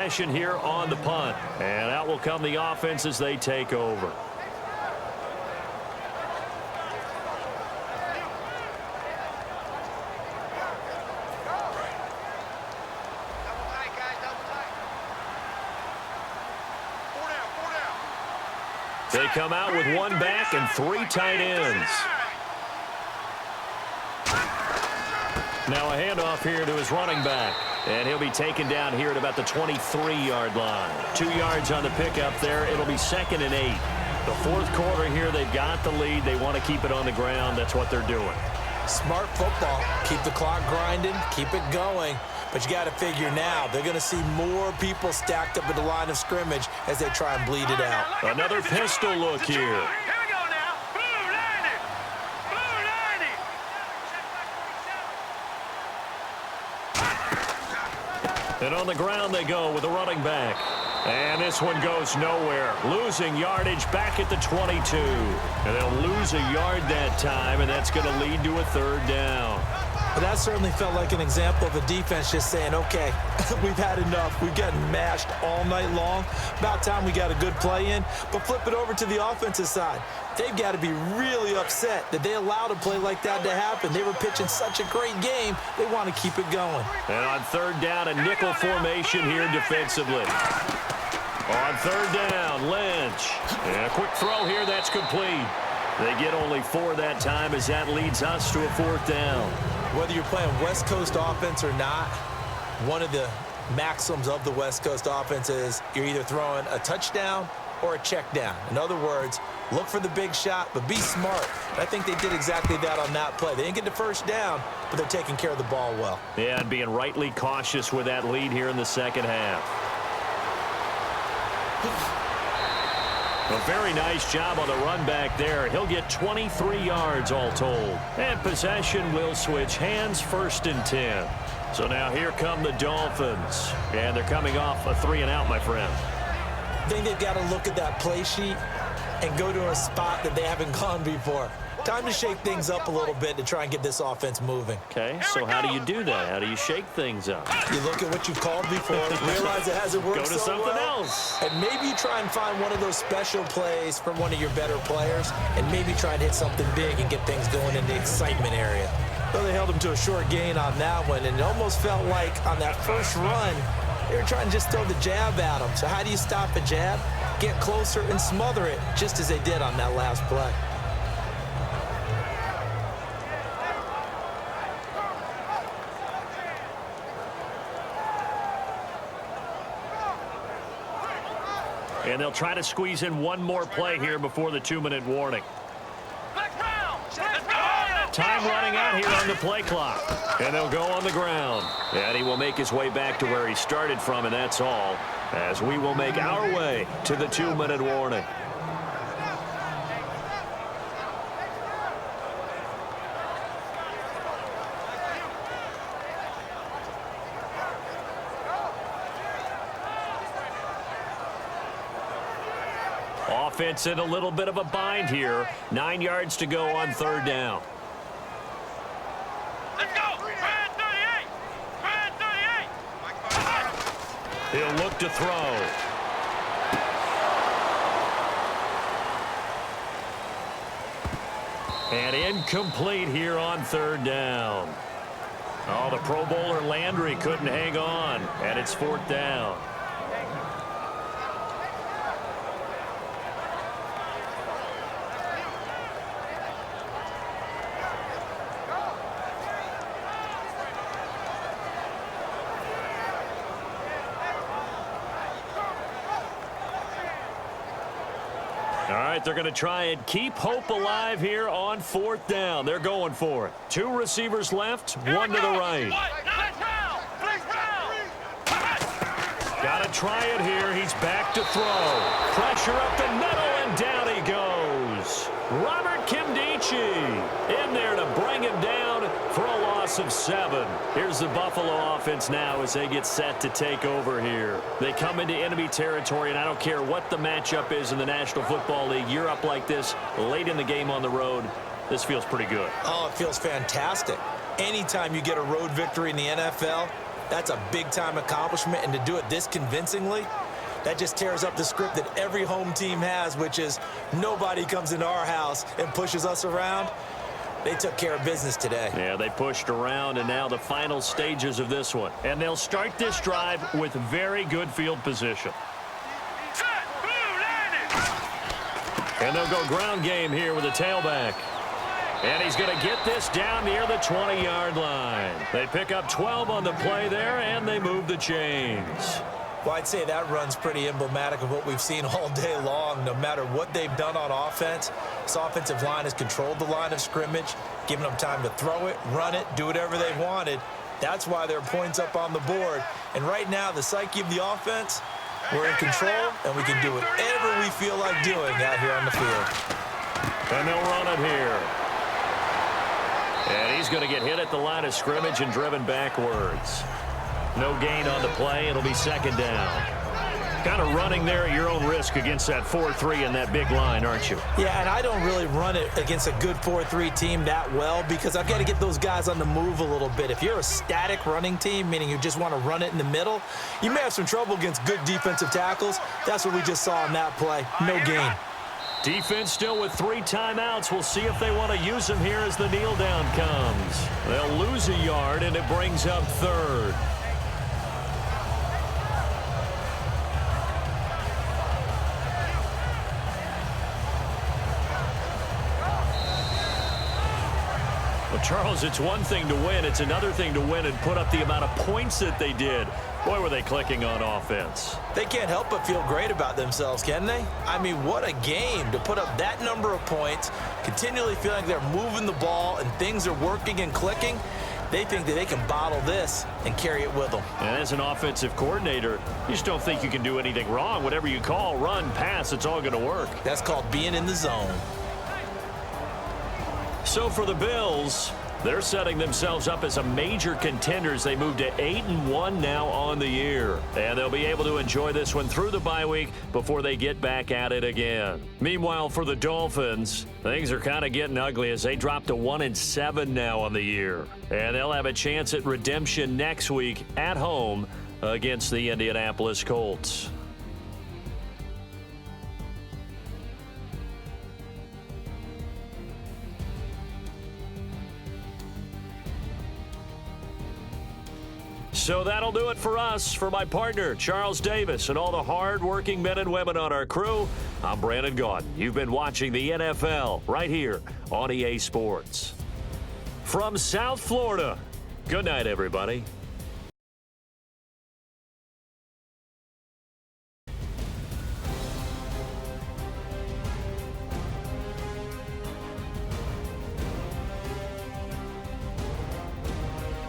Here on the punt, and out will come the offense as they take over. They come out with one back and three tight ends. Now a handoff here to his running back. And he'll be taken down here at about the 23-yard line. 2 yards on the pickup there. It'll be 2nd and 8. The fourth quarter here, they've got the lead. They want to keep it on the ground. That's what they're doing. Smart football. Keep the clock grinding. Keep it going. But you got to figure now, they're going to see more people stacked up at the line of scrimmage as they try and bleed it out. Another pistol look here. And on the ground they go with a running back. And this one goes nowhere. Losing yardage back at the 22. And they'll lose a yard that time, and that's going to lead to a 3rd down. But that certainly felt like an example of a defense just saying, okay, we've had enough. We've gotten mashed all night long. About time we got a good play in. But flip it over to the offensive side. They've got to be really upset that they allowed a play like that to happen. They were pitching such a great game. They want to keep it going. And on 3rd down, a nickel formation here defensively. On 3rd down, Lynch. And a quick throw here, that's complete. They get only 4 that time as that leads us to a 4th down. Whether you're playing West Coast offense or not, one of the maxims of the West Coast offense is you're either throwing a touchdown or a check down. In other words, look for the big shot, but be smart. And I think they did exactly that on that play. They didn't get the 1st down, but they're taking care of the ball well. Yeah, and being rightly cautious with that lead here in the 2nd half. A very nice job on the run back there. He'll get 23 yards all told. And possession will switch hands, 1st and 10. So now here come the Dolphins. And they're coming off a 3-and-out, my friend. I think they've got to look at that play sheet and go to a spot that they haven't gone before. Time to shake things up a little bit to try and get this offense moving. Okay, so how do you do that? How do you shake things up? You look at what you've called before, realize it hasn't worked so well. Go to something else. And maybe you try and find one of those special plays from one of your better players, and maybe try and hit something big and get things going in the excitement area. Well, they held him to a short gain on that one, and it almost felt like on that first run, they were trying to just throw the jab at him. So how do you stop a jab? Get closer and smother it, just as they did on that last play. And they'll try to squeeze in one more play here before the 2-minute warning. Time running out here on the play clock. And they'll go on the ground. And he will make his way back to where he started from, and that's all. As we will make our way to the 2-minute warning. Offense in a little bit of a bind here. 9 yards to go on 3rd down. Let's go! Brad 38! Brad 38! He'll look to throw. And incomplete here on 3rd down. Oh, the Pro Bowler Landry couldn't hang on. And it's 4th down. All right, they're going to try and keep hope alive here on 4th down. They're going for it. 2 receivers left, one to the right. Got to try it here. He's back to throw. Pressure up the middle, and down he goes. Robert Kimdichie in there to bring him down for a loss of 7. Here's the Buffalo offense now as they get set to take over here. They come into enemy territory, and I don't care what the matchup is in the National Football League. You're up like this late in the game on the road. This feels pretty good. Oh, it feels fantastic. Anytime you get a road victory in the NFL, That's a big-time accomplishment, and to do it this convincingly, that just tears up the script that every home team has, which is nobody comes into our house and pushes us around. They took care of business today. Yeah, they pushed around, and now the final stages of this one. And they'll start this drive with very good field position. Set, blue, landed. And they'll go ground game here with a tailback. And he's going to get this down near the 20-yard line. They pick up 12 on the play there, and they move the chains. Well, I'd say that run's pretty emblematic of what we've seen all day long. No matter what they've done on offense, this offensive line has controlled the line of scrimmage, given them time to throw it, run it, do whatever they wanted. That's why there are points up on the board. And right now, the psyche of the offense, we're in control, and we can do whatever we feel like doing out here on the field. And they'll run it here. And he's going to get hit at the line of scrimmage and driven backwards. No gain on the play. It'll be second down. Kind of running there at your own risk against that 4-3 and that big line, aren't you? Yeah, and I don't really run it against a good 4-3 team that well because I've got to get those guys on the move a little bit. If you're a static running team, meaning you just want to run it in the middle, you may have some trouble against good defensive tackles. That's what we just saw on that play. No gain. Defense still with 3 timeouts. We'll see if they want to use them here as the kneel down comes. They'll lose a yard, and it brings up third. Well, Charles, it's one thing to win. It's another thing to win and put up the amount of points that they did. Boy, were they clicking on offense. They can't help but feel great about themselves, can they? I mean, what a game to put up that number of points, continually feeling they're moving the ball and things are working and clicking. They think that they can bottle this and carry it with them. And as an offensive coordinator, you just don't think you can do anything wrong. Whatever you call, run, pass, it's all going to work. That's called being in the zone. So for the Bills, they're setting themselves up as a major contender as they move to 8-1 now on the year. And they'll be able to enjoy this one through the bye week before they get back at it again. Meanwhile, for the Dolphins, things are kind of getting ugly as they drop to 1-7 now on the year. And they'll have a chance at redemption next week at home against the Indianapolis Colts. So that'll do it for us. For my partner, Charles Davis, and all the hard-working men and women on our crew, I'm Brandon Gaudin. You've been watching the NFL right here on EA Sports. From South Florida, good night, everybody.